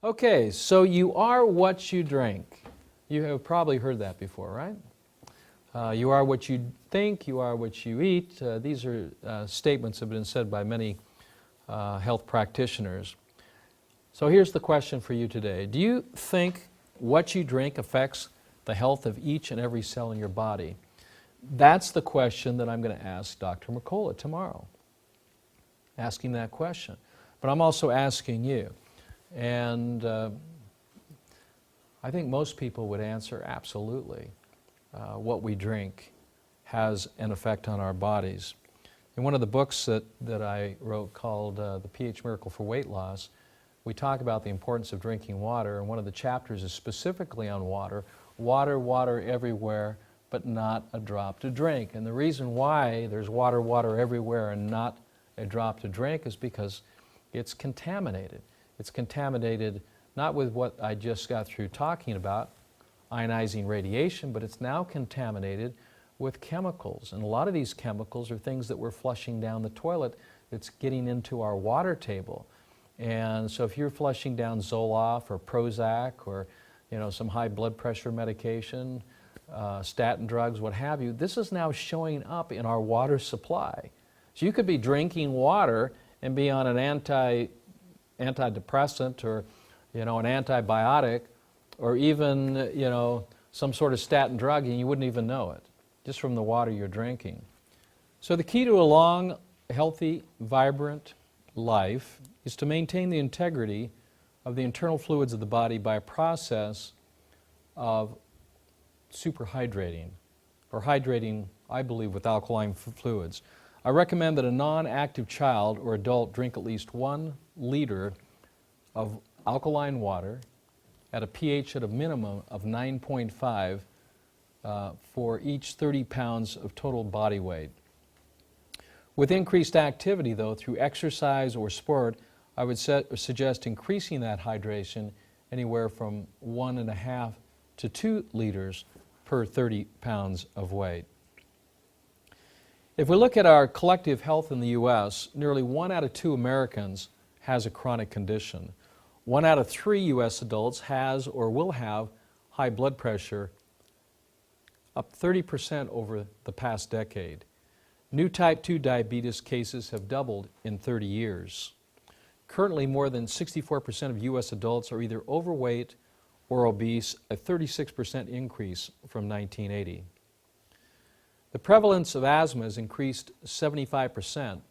Okay, so you are what you drink. You have probably heard that before, right? You are what you think, you are what you eat. These are statements that have been said by many health practitioners. So here's the question for you today. Do you think what you drink affects the health of each and every cell in your body? That's the question that I'm going to ask Dr. Mercola tomorrow. Asking that question. But I'm also asking you. And I think most people would answer absolutely. What we drink has an effect on our bodies. In one of the books that I wrote called The pH Miracle for Weight Loss, we talk about the importance of drinking water, and one of the chapters is specifically on water. Water, water everywhere, but not a drop to drink. And the reason why there's water, water everywhere and not a drop to drink is because it's contaminated. It's contaminated not with what I just got through talking about, ionizing radiation, but it's now contaminated with chemicals. And a lot of these chemicals are things that we're flushing down the toilet that's getting into our water table. And so if you're flushing down Zoloft or Prozac or some high blood pressure medication, statin drugs, what have you, this is now showing up in our water supply. So you could be drinking water and be on an antidepressant or an antibiotic or even some sort of statin drug, and you wouldn't even know it, just from the water you're drinking. So the key to a long, healthy, vibrant life is to maintain the integrity of the internal fluids of the body by a process of superhydrating, or hydrating, I believe, with alkaline fluids. I recommend that a non-active child or adult drink at least 1 liter of alkaline water at a pH at a minimum of 9.5 for each 30 pounds of total body weight. With increased activity, though, through exercise or sport, I would suggest increasing that hydration anywhere from 1.5 to 2 liters per 30 pounds of weight. If we look at our collective health in the U.S., nearly 1 out of 2 Americans has a chronic condition. 1 out of 3 U.S. adults has or will have high blood pressure, up 30% over the past decade. New type 2 diabetes cases have doubled in 30 years. Currently, more than 64% of U.S. adults are either overweight or obese, a 36% increase from 1980. The prevalence of asthma has increased 75%.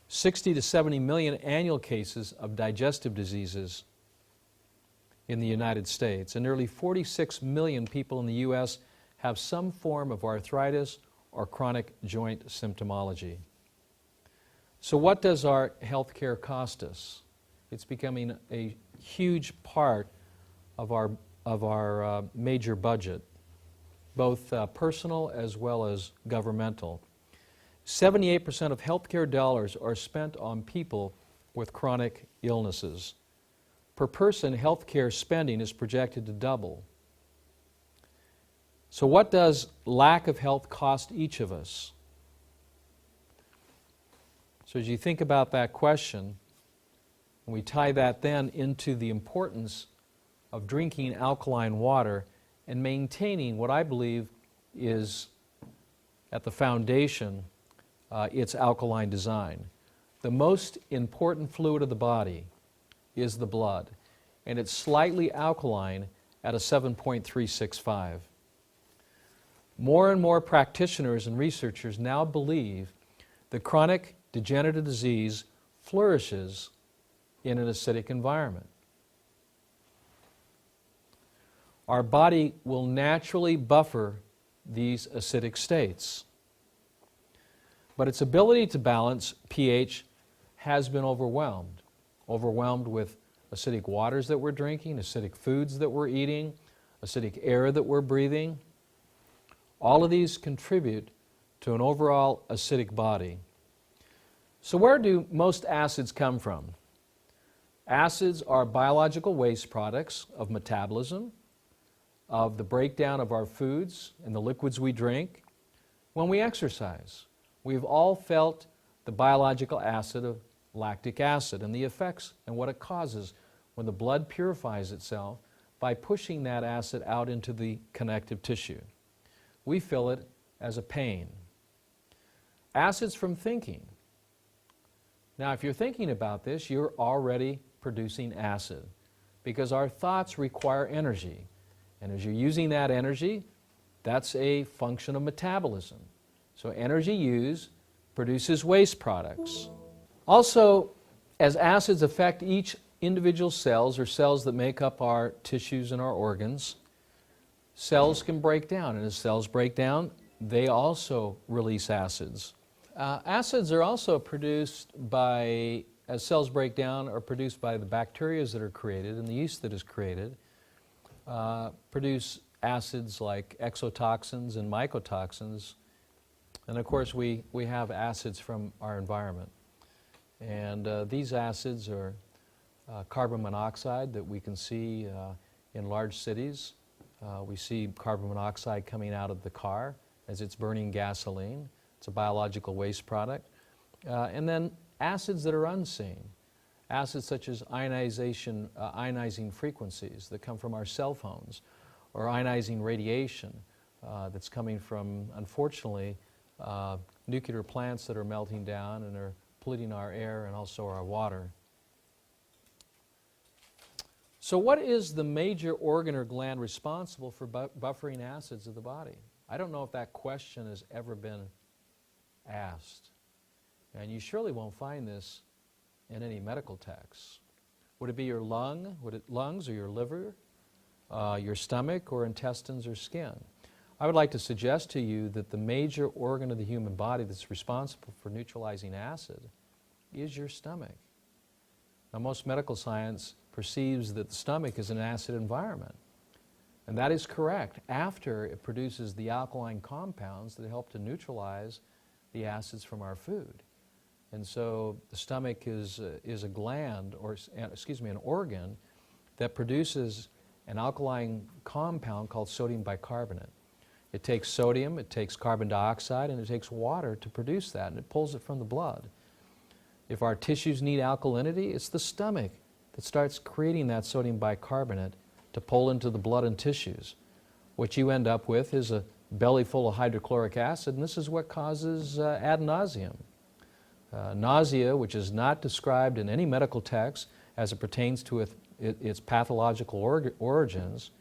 60 to 70 million annual cases of digestive diseases in the United States, and nearly 46 million people in the U.S. have some form of arthritis or chronic joint symptomology. So what does our health care cost us? It's becoming a huge part of our major budget, both personal as well as governmental. 78% of healthcare dollars are spent on people with chronic illnesses. Per person, healthcare spending is projected to double. So what does lack of health cost each of us? So as you think about that question, we tie that then into the importance of drinking alkaline water and maintaining what I believe is at the foundation its alkaline design. The most important fluid of the body is the blood, and it's slightly alkaline at a 7.365. More and more practitioners and researchers now believe that chronic degenerative disease flourishes in an acidic environment. Our body will naturally buffer these acidic states, but its ability to balance pH has been overwhelmed with acidic waters that we're drinking, acidic foods that we're eating, acidic air that we're breathing. All of these contribute to an overall acidic body. So where do most acids come from? Acids are biological waste products of metabolism, of the breakdown of our foods and the liquids we drink. When we exercise, we've all felt the biological acid lactic acid and the effects and what it causes when the blood purifies itself by pushing that acid out into the connective tissue. We feel it as a pain. Acids from thinking. Now, if you're thinking about this, you're already producing acid because our thoughts require energy. And as you're using that energy, that's a function of metabolism. So energy used produces waste products. Also, as acids affect each individual cells or cells that make up our tissues and our organs, cells can break down. And as cells break down, they also release acids. Acids are also produced by, as cells break down, are produced by the bacteria that are created and the yeast that is created, produce acids like exotoxins and mycotoxins. And of course, we have acids from our environment. And these acids are carbon monoxide that we can see in large cities. We see carbon monoxide coming out of the car as it's burning gasoline. It's a biological waste product. And then acids that are unseen. Acids such as ionizing frequencies that come from our cell phones, or ionizing radiation that's coming from, unfortunately, nuclear plants that are melting down and are polluting our air and also our water. So what is the major organ or gland responsible for buffering acids of the body? I don't know if that question has ever been asked. And you surely won't find this in any medical texts. Would it be your lungs or your liver, your stomach, or intestines or skin? I would like to suggest to you that the major organ of the human body that's responsible for neutralizing acid is your stomach. Now, most medical science perceives that the stomach is an acid environment. And that is correct after it produces the alkaline compounds that help to neutralize the acids from our food. And so the stomach is a gland, or excuse me, an organ that produces an alkaline compound called sodium bicarbonate. It takes sodium, it takes carbon dioxide, and it takes water to produce that, and it pulls it from the blood. If our tissues need alkalinity, it's the stomach that starts creating that sodium bicarbonate to pull into the blood and tissues. What you end up with is a belly full of hydrochloric acid, and this is what causes ad nauseum. Nausea, which is not described in any medical text as it pertains to its pathological origins,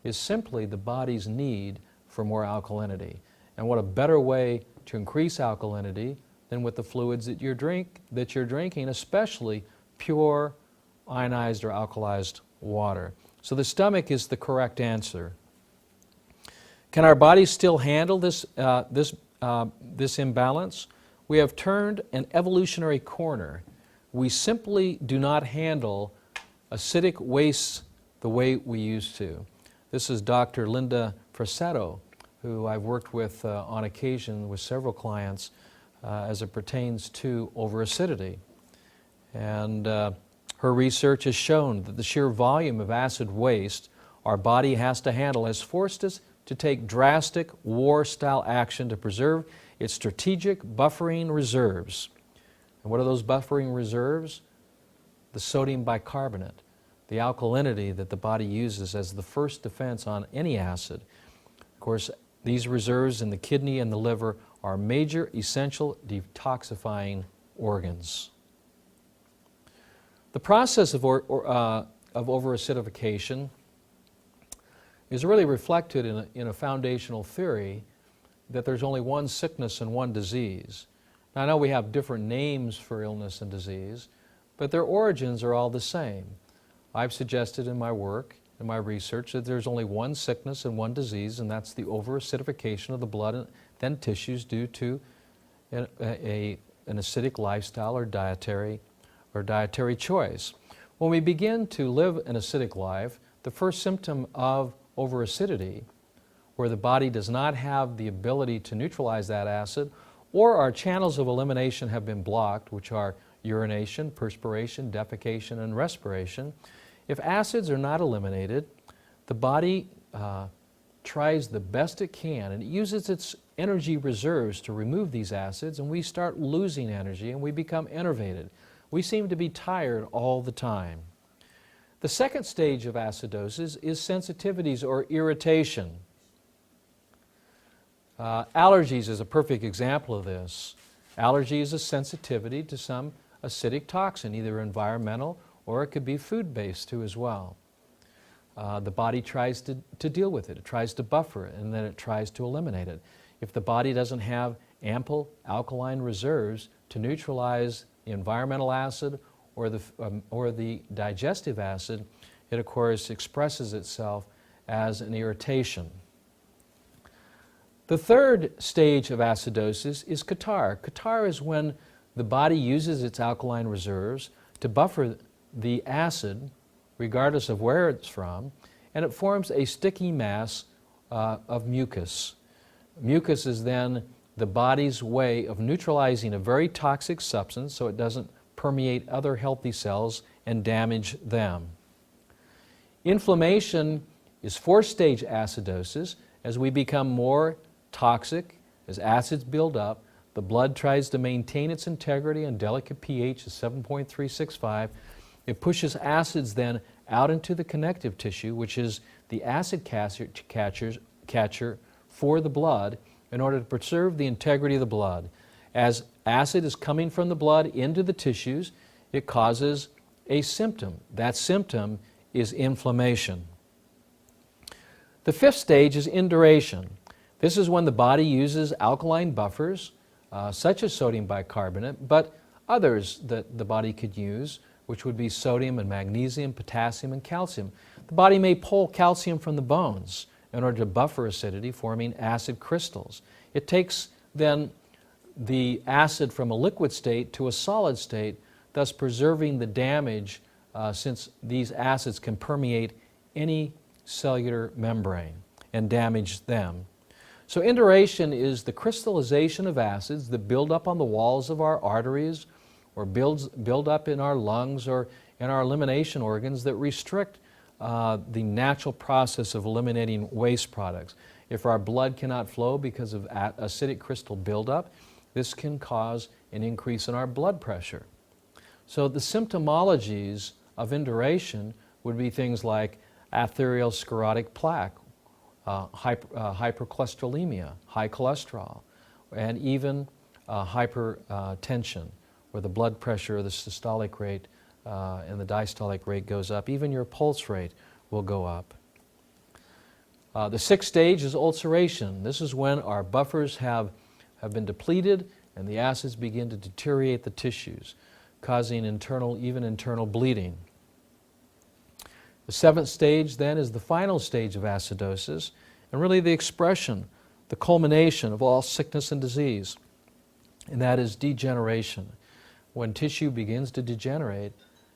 is simply the body's need for more alkalinity. And what a better way to increase alkalinity than with the fluids that you're drinking, especially pure ionized or alkalized water. So the stomach is the correct answer. Can our bodies still handle this imbalance? We have turned an evolutionary corner. We simply do not handle acidic wastes the way we used to. This is Dr. Linda Frassetto, who I've worked with on occasion with several clients as it pertains to overacidity. And her research has shown that the sheer volume of acid waste our body has to handle has forced us to take drastic war-style action to preserve its strategic buffering reserves. And what are those buffering reserves? The sodium bicarbonate, the alkalinity that the body uses as the first defense on any acid. Of course, these reserves in the kidney and the liver are major essential detoxifying organs. The process of overacidification is really reflected in a foundational theory that there's only one sickness and one disease. Now, I know we have different names for illness and disease, but their origins are all the same. I've suggested in my work, in my research, that there's only one sickness and one disease, and that's the overacidification of the blood and then tissues due to an acidic lifestyle or dietary choice. When we begin to live an acidic life, the first symptom of overacidity, where the body does not have the ability to neutralize that acid, or our channels of elimination have been blocked, which are urination, perspiration, defecation, and respiration. If acids are not eliminated, the body tries the best it can, and it uses its energy reserves to remove these acids, and we start losing energy and we become enervated. we seem to be tired all the time. The second stage of acidosis is sensitivities or irritation. Allergies is a perfect example of this. Allergy is a sensitivity to some acidic toxin, either environmental or it could be food-based too as well. The body tries to deal with it. It tries to buffer it, and then it tries to eliminate it. If the body doesn't have ample alkaline reserves to neutralize the environmental acid or the digestive acid, it of course expresses itself as an irritation. The third stage of acidosis is catarrh. Catarrh is when the body uses its alkaline reserves to buffer the acid, regardless of where it's from, and it forms a sticky mass of mucus. Mucus is then the body's way of neutralizing a very toxic substance so it doesn't permeate other healthy cells and damage them. Inflammation is fourth-stage acidosis. As we become more toxic, as acids build up, the blood tries to maintain its integrity and delicate pH of 7.365. It pushes acids then out into the connective tissue, which is the acid catcher for the blood, in order to preserve the integrity of the blood. As acid is coming from the blood into the tissues, it causes a symptom. That symptom is inflammation. The fifth stage is induration. This is when the body uses alkaline buffers, such as sodium bicarbonate, but others that the body could use, which would be sodium and magnesium, potassium and calcium. The body may pull calcium from the bones in order to buffer acidity, forming acid crystals. It takes then the acid from a liquid state to a solid state, thus preserving the damage since these acids can permeate any cellular membrane and damage them. So induration is the crystallization of acids that build up on the walls of our arteries or build up in our lungs or in our elimination organs that restrict the natural process of eliminating waste products. If our blood cannot flow because of acidic crystal buildup, this can cause an increase in our blood pressure. So the symptomologies of induration would be things like atherosclerotic plaque, hypercholesterolemia, high cholesterol, and even hypertension, where the blood pressure, the systolic rate, and the diastolic rate goes up. Even your pulse rate will go up. The sixth stage is ulceration. This is when our buffers have been depleted and the acids begin to deteriorate the tissues, causing even internal bleeding. The seventh stage then is the final stage of acidosis, and really the expression, the culmination of all sickness and disease, and that is degeneration. When tissue begins to degenerate,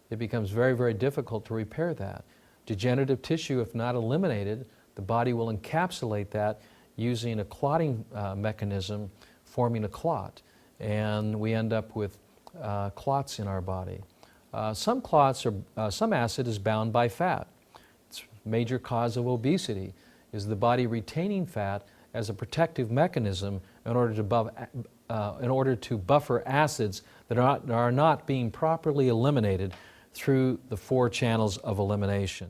it becomes very, very difficult to repair that. Degenerative tissue, if not eliminated, the body will encapsulate that using a clotting mechanism, forming a clot, and we end up with clots in our body. Some acid is bound by fat. It's a major cause of obesity, is the body retaining fat as a protective mechanism in order to buffer acids that are not being properly eliminated through the 4 channels of elimination.